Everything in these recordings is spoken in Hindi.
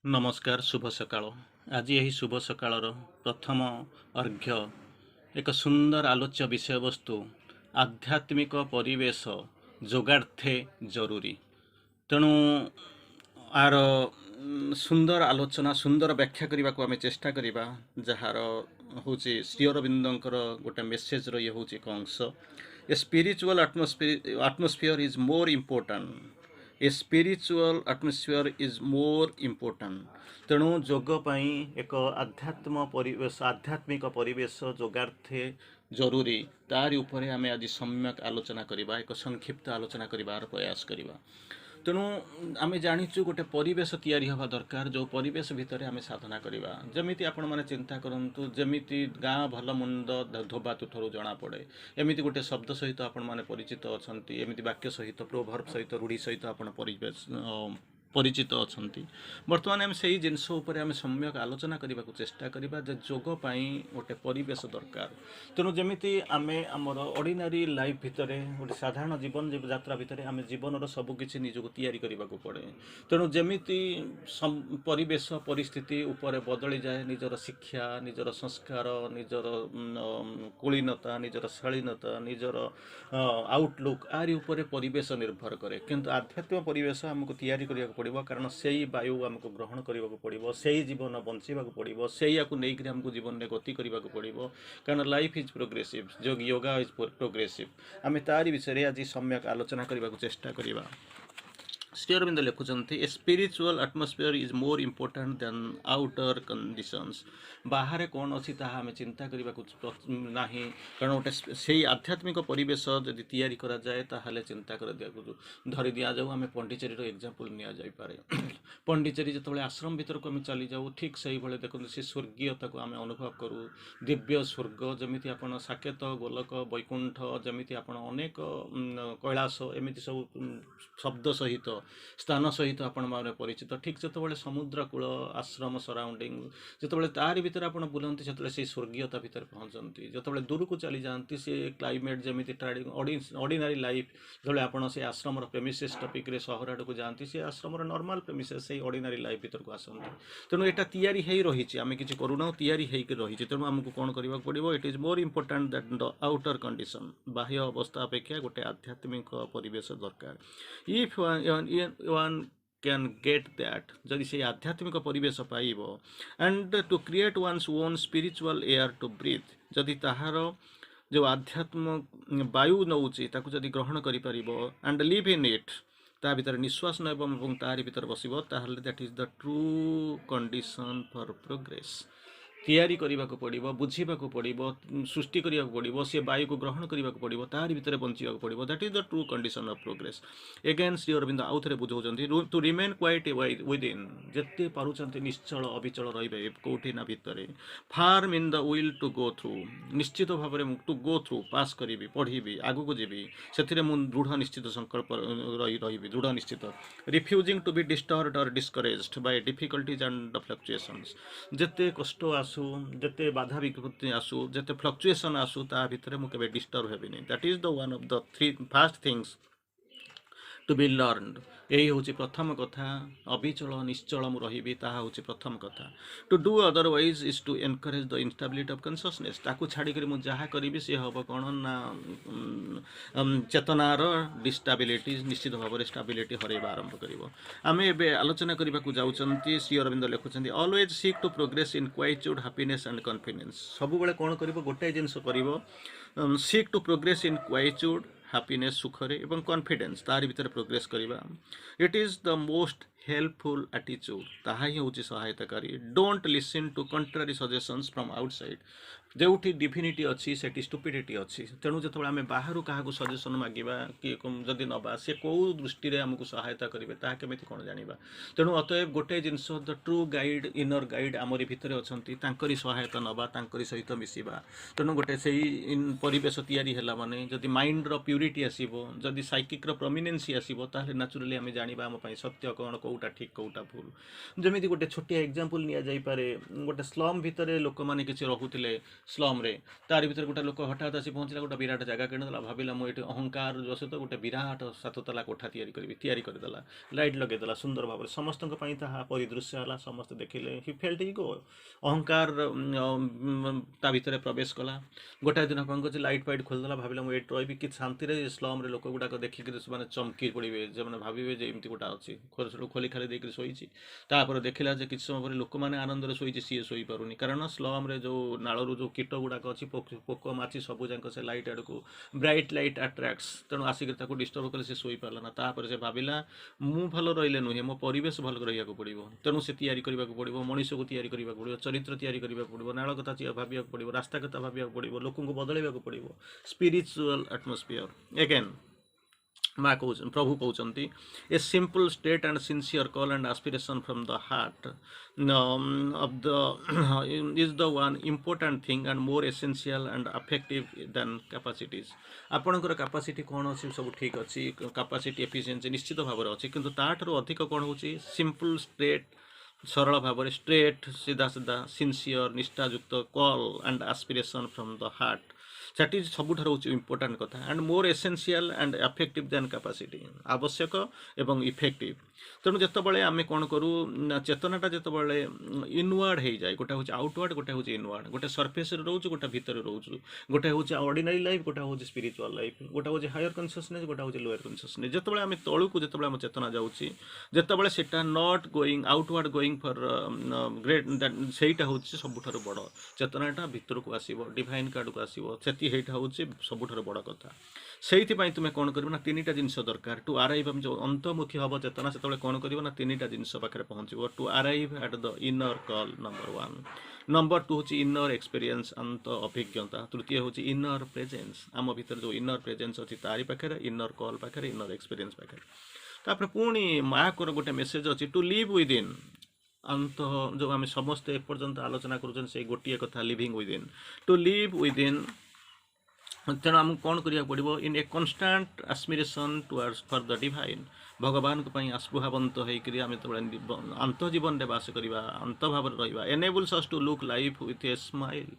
नमस्कार शुभ सकाळ। आज यही शुभ सकाळर प्रथम अर्घ्य एक सुंदर आलोच्य विषय वस्तु आध्यात्मिक परिवेश जोगार्थे जरूरी। तेणु आर सुंदर आलोचना सुंदर व्याख्या करने को आम चेष्टा करवा जार हूँ श्री अरविंदर गोटे मेसेज ये हूँ एक अंश। ए spiritual atmosphere is more important A spiritual atmosphere is more important. तेणु जोग पाई एक आध्यात्मिक परिवेश जोगार्थे जरूरी तारी उपरे आम आज सम्यक आलोचना करवा एक संक्षिप्त आलोचना करार प्रयास करवा। तेणु आम जाचु गोटे परिवेश तैयारी हवा दरकार जो परिवेश भितर आम साधना करवा। जमी आपण मैंने चिंता करूँ जमी गाँ भल मुंद धोबा तुठर जना पड़े एमती गोटे शब्द सहित आपण मैंने परिचित अच्छा एमती वाक्य सहित प्रोभर्ब सहित रूढ़ी सहित आप परिचित अच्छा। बर्तमान आम से जिनस आम सम्यक आलोचना करने को चेष्टा करवा जोग पाई गोटे परिवेश दरकार। तेणु जमी आम आमर ऑर्डिनरी लाइफ भितर गोटे साधारण जीवन यात्रा भितर आम जीवन सबकि निजक तैयारी करने को पड़े। तेणु जमी परिवेश परिस्थिति उपर बदली जाए निजर शिक्षा निजर संस्कार निजर कुलीनता निजर शालीनता निजर आउटलुक आरि उपरे परिवेश निर्भर करे। किंतु आध्यात्मिक परिवेश आमको तैयारी करने को पड़ो कारण से वायु आमको ग्रहण करने को पड़ो से जीवन बंचा पड़ो से नहीं आमको जीवन में गति करने को पड़ो कारण लाइफ इज प्रोग्रेसिव जो योगा इज प्रोग्रेसिव। आम तारी विषय आज सम्यक आलोचना करने को चेष्टा करवा। श्री अरविंद लिखुंट a spiritual atmosphere is more important than outer conditions. बाहर कौन अच्छी आम चिंता करने ना कारण गोटे से आध्यात्मिक परिवेश जदि तैयारी करा जाए ताहले चिंता कर धरी दि जाऊ। आम पंडिचेरी एग्जांपल नि जाए पंडिचेरी जो आश्रम भीतर को आम चली जाऊ ठीक से भाई देखो से स्वर्गीयता को आम अनुभव करूँ दिव्य स्वर्ग जमी आप साकेत गोलक बैकुंठ जमी आप अनेक कैलाश एमती सब शब्द सहित स्थान सहित आपण मैंने परिचित ठीक जो समुद्र कूल आश्रम सराउंडिंग जो तार भीतर आप बुलती से स्वर्गीयता भीतर पहुँचती जो दूर को चली जाती सी क्लाइमेट जमी ऑर्डिनरी लाइफ जो आप आश्रम प्रेमिसेस टपिक सहर आड़ को जाती सी आश्रम नॉर्मल प्रेमिसेस से ऑर्डिनरी लाइफ भीतर को आसती। तेणु यहाँ तैयारी हो रही आम किसी करूना तैयारी होकर रही तेणु आमको कौन करने पड़ो it is more important that the outer condition बाह्य अवस्था अपेक्षा गोटे आध्यात्मिक परिवेश दरकार। If one can get that जदि से आध्यात्मिक परिवेश पाइब and to create one's own spiritual air to breathe जदि ताहार जो आध्यात्म वायु नौची ताकू जदि ग्रहण करि एंड लिव इन इट ता भीतर निश्वास नब तारि भीतर बसिबो ताहले that is the true condition for progress. तैयारी करने को पड़ो बुझा पड़ो सृष्टि करने को पड़ो सी वायु को ग्रहण करने को पड़ो तार भीतर बंचा पड़ो that is the true condition of progress. Again Shri Aurobindo आउ थे बुझाऊँच टू रिमेन क्वाइट विदिन जिते पार्टी निश्चल अविचल रे कौटी ना भितर firm in the will to go through निश्चित भाव में टू गो थ्रू पास करी पढ़ी आगू को जीवी से दृढ़ निश्चित संकल्प रही दृढ़ निश्चित रिफ्यूजिंग टू बी डिस्टर्ब और discouraged by difficulties and fluctuations जिते कष्ट आसू जिते बाधा विकृति आसू जिते फ्लक्चुएशन आसू ता भितर मुझे डिस्टर्ब हेबिनी that is the one of the three first things to be learned. यही हूँ प्रथम कथा अविचल निश्चल मुझे ताहा हूँ प्रथम कथा। To do otherwise is to encourage the instability of consciousness ताकू छाड़ी मुझे जहाँ करी सी हम कौन ना चेतनार डिस्टेबिलिटी निश्चित भाव में स्टेबिलिटी हरवा आरंभ कर। आम ए आलोचना करने को जाऊँच श्री अरविंद लिखुंट always seek to progress in quietude happiness and confidence सब कौन कर गोटे जिनस कर seek to progress in quietude happiness सुखरे एवं कॉन्फिडेंस तार भीतर प्रोग्रेस करवा। It is the most helpful attitude ताहा ही हूँ सहायताकारी। Don't listen to contrary suggestions from outside जोठी डिफिनिटी अच्छी से स्टुपिडिटी अच्छी तेणु जो आम बाहर क्या सजेसन मांगा कि जदि नवा सी कौ दृष्टि में आमको सहायता करेंगे ताकि केमी कौन जाना। तेणु अतएव गोटे जिनस the true guide inner guide आमरी भितर अच्छा सहायता नवा सहित मिसवा। तेणु गोटे से परिवेश तैयारी है माने जदि माइंड रो प्यूरिटी आसो जदि साइकिक प्रोमिनेंसी आसो ताहले नेचुराली आम जाना आम सत्य कौन कौ कौटा ठीक कौटा भूल जमी गोटे छोटिया एग्जांपल निया जाई पारे गोटे स्लम भितर लोक मैंने किसी रोकुले स्लम रे तार भीतर गोटे लोक हठात आसी पहुँचला गोटे विराट जगह किणदेला भाविला मुझे अहंकार जो सहित गोटे विराट साततला कोठा तैयारी करदेला लाइट लगेदेला सुंदर भाव समस्त परिदृश्य है समस्त देखिले हि फेल्ट इगो अहंकार ता भितर प्रवेश कला गोटाए दिन कौन कर लाइट फाइट खोलदेला भाविला मुझे रही कि शांति स्लम रे लोक गुड़ाक देखिक मैंने चमकी पड़े जो मैंने भावे एमती गोटा अच्छी खोली खाली देकर शोची तापर देखला जे किसी समय पर लोक मैंने आनंद शोची सी शोई पारुनी कारण स्लम रे जो नालू जो कीट गुड़ाक अच्छी पोक माची सबू जाक से लाइट आड़ को ब्राइट लाइट आट्राक्ट्स तेणु आसिक डिस्टर्ब कले से शोई पारला ना तापर से भाविला मु भल रही नुहे मो परिवेश भल रहा पड़ो तेणु से तैयारी करने पड़ो मनीष को तैयारी करने पड़ो चरित्र तैयारी करने पड़ो नाल कथा भाविया पड़ो रास्ता कथा भाविया पड़ो लोक बदल पड़ो स्पिरिचुअल एटमोस्फियर एगेन माँ कह प्रभु कहते a simple state and sincere call and aspiration from the heart of the is the one important thing and more essential and effective than capacities आपणकर कैपेसिटी कौन अच्छी सब ठीक अच्छी कैपेसिटी एफिशिएंसी निश्चित भाव में अच्छी किंतु ताठू अधिक कौन हो सिंपल स्ट्रेट सरल भाव में स्ट्रेट सीधा सीधा सिंसियर निष्ठायुक्त call and aspiration from the heart that is सबुठार हूँ इम्पोर्टाट कथा and more essential and effective than capacity आवश्यक एवं इफेक्टिव तेणु जितेबाला आम कौन करूँ चेतनाटा जितेबाला इनवर्ड हो जाए गोटे हूँ आउटवर्ड गोटे हूँ इनवर्ड गोटे सरफेस रोच गोटे भितर रोच गोटे हूँ ऑर्डिनरी लाइफ गोटे हूँ स्पिरिचुअल लाइफ गोटे हूँ हायर कन्सियसनेस गोटे हूँ लोअर कन्सियसनेस जितेबाला आम तलू जितेबाला आम चेतना जाऊँगी जितेबाला सेटा not going outward going for great सेटा हूँ सबुठार बड़ चेतनाटा भितर को आसो डिवाइन कार्ड को आसो से हूँ सबुठार बड़ कथा से तुम्हें कौन करना तीन टा जिनस दरकार टू आराइव जो अंतमुखी हम चेतना से कौन करना तीन टा जिनस पाखे पहुँचो to arrive at the inner call number 1 number 2 हूँ इनर एक्सपीरियंस अंत अभिज्ञता तृतीय हूँ इनर प्रेजेंस आम भीतर जो इनर प्रेजेंस अच्छी तारी पाखे इनर कॉल पाखे इनर एक्सपीरियंस पाखे तापर पुणी माँ को गोटे मेसेज अच्छी टू लिव विद इन अंत जो आम समस्ते एपर्यंत आलोचना कर गोटे कथा living within to live within तेणु आमको कौन करिया पड़ो in a constant aspiration towards for the divine भगवान को आस्पृहावंत होकर आम जो अंतजीवन में बास करवा अंत भाव रहा enables us to look life with a smile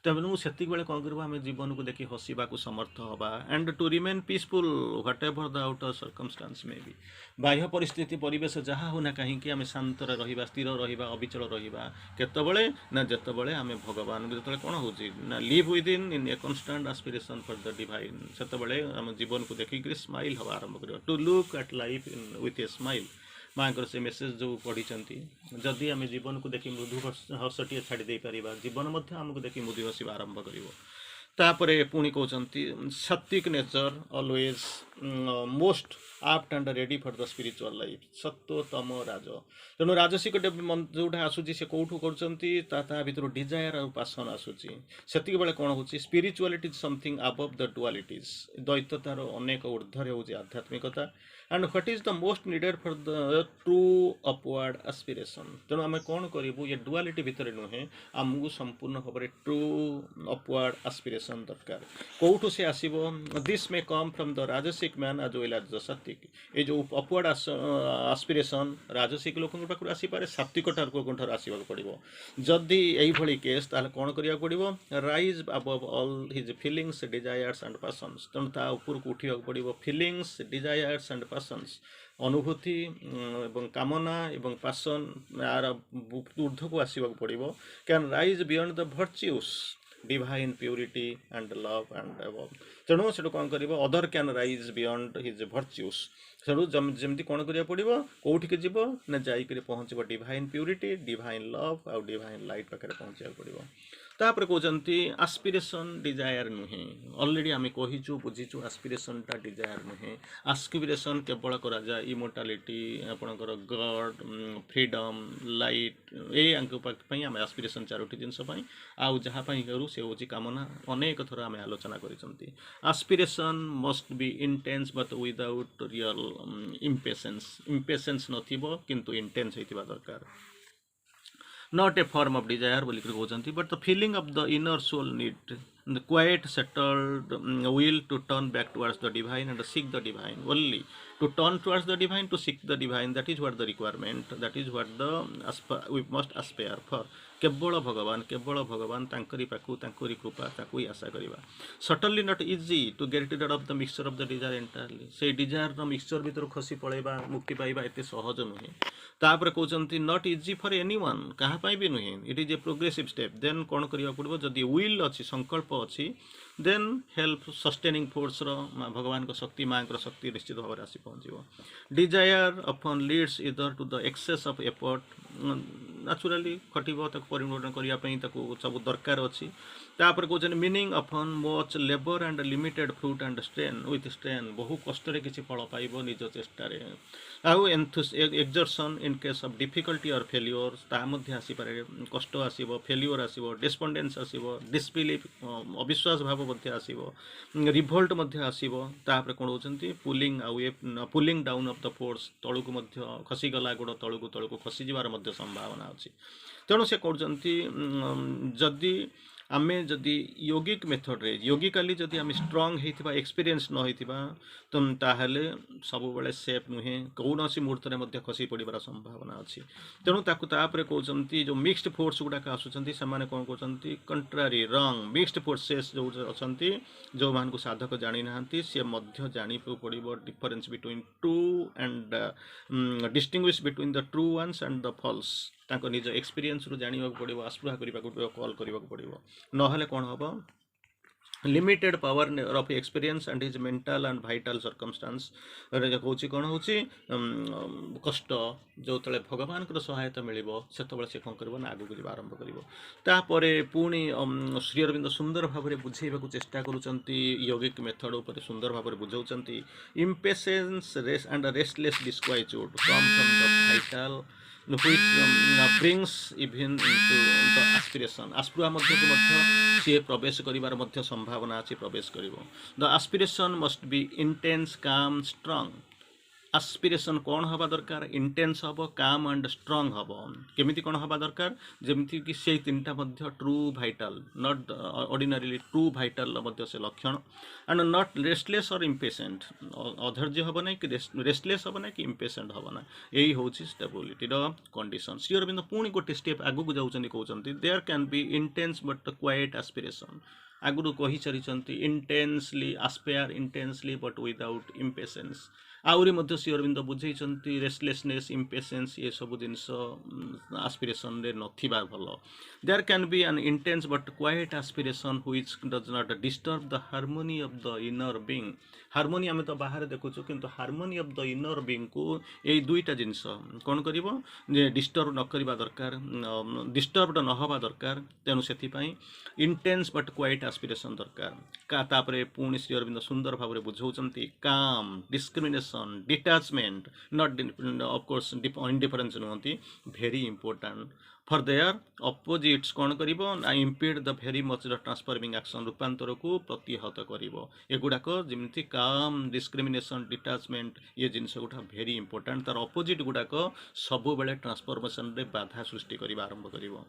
तेणु से कौन करवा आम जीवन को देखी हसवा समर्थ हवा and to remain peaceful whatever the outer circumstance may be बाह्य परिस्थिति परिवेश जहाँ होना कहीं आम शांत रहा स्थिर रहा अविचल रहा केतबले ना जितेबाला आम भगवान जो कौन हो live within a constant aspiration for the divine से आम जीवन को देखिक स्माइल हवा आरंभ कर to look at life in with a smile माँ से मेसेज जो पढ़ी जदि आम जीवन को देखी मृदु हसटे छाड़ी पार जीवन आमको देखी मृदु हसवा आरंभ कर पुणी कहते सात्विक nature always most apt and ready for the spiritual life सत्वतम राज तेणु राजसिक जोटा आसूसी से कौटू कर भर डिजायर और पैशन आसूसी से बेले कौन हो spirituality something above the dualities द्वैततार अनेक ऊर्धरे हूँ आध्यात्मिकता and what is the most needed for the true upward aspiration तेणु आम कौन करूँ ये डुअलिटी भितर नुहे आमको संपूर्ण भाव में ट्रू अपवर्ड एस्पिरेशन दरकार कौटू से आसो this may come from the rajasic man as well as the sattvic ये जो अपवर्ड एस्पिरेशन राजसिक लोक पाखु आसीपे सात्विक ठार आसवा पड़ो जदि यही केस ताल कौन करा पड़ो rise above all his feelings desires and passions तेणु ता उपरको उठा पड़ो फिलिंग्स डिजायर्स एंड पैशंस अनुभूति एवं कामना एवं पैशन यार ऊर्ध को आसवा पड़ो can rise beyond the virtues divine purity and love and above तेणु से कौन कर other can rise beyond his virtues तेणु जमी कौन करा पड़ो कौटिक जीव ना जाकर पहुँच डिवाइन प्यूरिटी डिवाइन लव आउ डिवाइन लाइट पाखे पहुँचा पड़ो तापर कहते आस्पिरेशन डिजायर नुहे ऑलरेडी आम कहीचु बुझीचु आस्पिरेशनटा डिजायर नुहे आस्पिरेशन केवल करा जाए इमोर्टालिटी आपणकर गॉड फ्रीडम लाइट ये आम आस्पिरेशन चारोटी जिनस आउ जहाँ करूँ से हूँ कामना अनेक थर आम आलोचना कर aspiration must be intense but without real impatience नथिबो किंतु इंटेंस होइतिबा दरकार not a form of desire बोली कहते but the feeling of the inner soul need the quiet settled will to turn back towards the divine and seek the divine only To turn towards the divine, to seek the divine, that is what the requirement, that is what the we must aspire for. केवल भगवान तांकरी पाखु तांकरी कृपा ताकू ही आशा करिबा. Certainly not easy to get rid of the mixture of the desire entirely. से desire रो मिक्सचर भीतर खसी पळेबा मुक्ति पाइबा एते सहज नुहे. तापर कहउचंती not easy for anyone, कहा पाई भी नुहे. It is a progressive step. Then कोन करिया पड़बो, जदी will अछि संकल्प अछि, then help sustaining force रो भगवान को शक्ति मां को शक्ति निश्चित भाव आसी पहुंचीबो. Desire often leads either to the excess of effort, naturally खटिबो तक परिवर्तन करिया पई तक सब दरकार अछि. तापर कहउचन meaning often much labor and limited fruit and strain, with strain बहु कष्ट रे किछि फल पाइबो निज चेष्टा रे. आउ exertion in case of difficulty or failure, ता मध्ये आसी पारे कष्ट आसीबो, फेल्योर आसीबो, डिस्पेंडेंस आसीबो, डिसबिलीफ अविश्वास भाव मध्ये आसीबो, रिवोल्ट मध्ये आसीबो. तापर कोन होचंती pulling down of the force, तळुकु मध्ये खसी गला गुड तळुकु खसी जिवार मध्ये संभावना अछि. तेणु से कहउचंती जदि आमे जदि योगिक मेथड रे योगिकली जदि आमे स्ट्रांग हेतिबा एक्सपीरियंस न हेतिबा तम ताहले सब बेले सेफ नुहे, कौनसी मुहूर्त रे मध्ये खसी पड़िबार संभावना अछि. तेणु ताकु तापरे कहउचंती जो मिक्स्ड फोर्स गुडा का आसुचंती से माने कोन कहउचंती कंट्रारी रंग मिक्स्ड फोर्सेस जो अछंती, जो मान को साधक जानि नाहंती से मध्य जानि पड़िबो difference between true and distinguish between the true ones and the false. ताको निज एक्सपीरियंस रु जानिबा पड़िबो, आस्पृहा करिबा पड़िबो, कॉल करिबा पड़िबो. नहले कोन हबो, limited power of experience and his mental and vital circumstance रे कहउची कोन होची कष्ट जो तले भगवान को सहायता मिलिबो सेतबेले से कोन करबो ना आगु को आरंभ करिबो. तापरे पुणी श्री अरविंद सुंदर भाबरे बुझेइबाकू चेष्टा करूचंती, योगिक मेथड ऊपर सुंदर भाबरे बुझाउचंती. Impatience race and restless disquietude come from the vital which brings even into the aspiration. आस्पृहा मध्य को मध्य से प्रवेश करिवार मध्य संभावना अछि, प्रवेश करिवो. The aspiration must be intense, calm, strong. aspiration कौन हवा दरकार, इंटेंस हबो, काम एंड स्ट्रांग हबो. केमिति कोन हवा दरकार, जेमिति कि से तीनटा मध्य true vital, not ordinarily true vital मध्य से लक्षण. एंड नॉट रेस्टलेस और इम्पेशेंट, अधैर्य हबो नै कि रेस्टलेस हबो नै कि इम्पेशेंट हबो ना. एही होची स्टेबिलिटी रो कंडीशन. श्री अरविंद पुणी गोटे स्टेप आगु को जाउचंदी, कहउचंती there can be intense but quiet aspiration. आगु कहि चरिचंती intensely aspire, intensely but without impatience. आउरी मध्य श्री अरविंद बुझेइचंती रेस्टलेसनेस, इम्पेशेंस ये सब जिनस एस्पिरेशन रे नथिबा भलो. There can be an intense but quiet aspiration which does not disturb the harmony of the inner being. Harmony आमे तो बाहर देखुछु, किंतु harmony of the inner being को ए दुईटा जिनस कोन करिवो जे डिस्टर्ब न करिबा दरकार, डिस्टर्बड न हवा दरकार. तेनु सेति पई इंटेंस बट क्वाइट एस्पिरेशन दरकार. का तापरे पुणी श्री अरविंद सुंदर भाबरे बुझाउचंती काम, discrimination, detachment, not of course indifference नुहंती, very important. For their opposites कोन करिवो ना impede the very much the transforming action, रूपांतर को प्रतिहत करिवो. एगुडाक जेमिति काम, डिस्क्रिमिनेशन, डिटैचमेंट ये जिनस गुडा वेरी इंपोर्टेंट. तार अपोजिट गुडाक सबु बेले ट्रांसफॉर्मेशन रे बाधा सृष्टि करिबा आरंभ करिवो.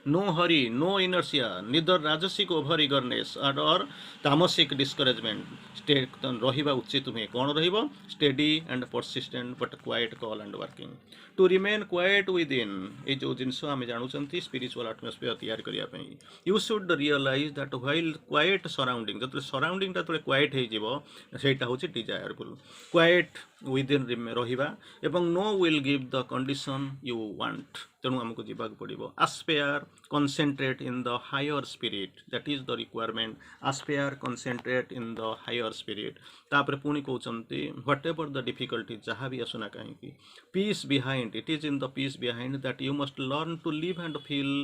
No hurry, no inertia, neither rajasic over eagerness or tamasic discouragement. Stay रहिबा उचित तुमे कोन रहिबो, steady and persistent but quiet call and working. To remain quiet within, ए जो जिनसो आमे जानुचंती स्पिरिचुअल एटमॉस्फेयर तैयार करिया पई. You should realize that while quiet surrounding, Jat surrounding ता तले क्वाइट हे जिवो, सेटा होची डिजायरफुल. क्वाइट within रहिबा एवं no will give the condition you want. तेणु आमको जीवाक पड़िबो. aspire, concentrate in the higher spirit, that is the requirement. aspire, concentrate in the higher spirit. तापर पुणी कहउचंती whatever the difficulty जहाँ भी आसुना कहीं, peace behind, it is in the peace behind that you must learn to live and feel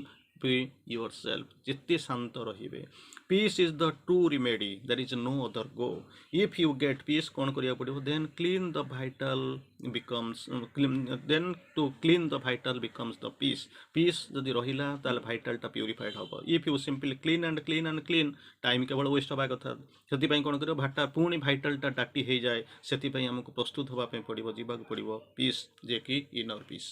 be yourself. जित्ते शांत रहिबे. Peace is the true remedy, there is no other go. If you get peace कोन करिया पड़िबो, then clean the vital becomes then to clean the vital becomes the peace. Peace जदि रहिला ताले vital टा purified हबो. If you simply clean and clean and clean, time केवल वेस्ट हबा कथा. सेति पई कोन करियो भाटा पुणी vital टा डाटी हे जाय. सेति पई हमको प्रस्तुत हबा पई पड़िबो, जीवाक पड़िबो. peace जे कि inner peace.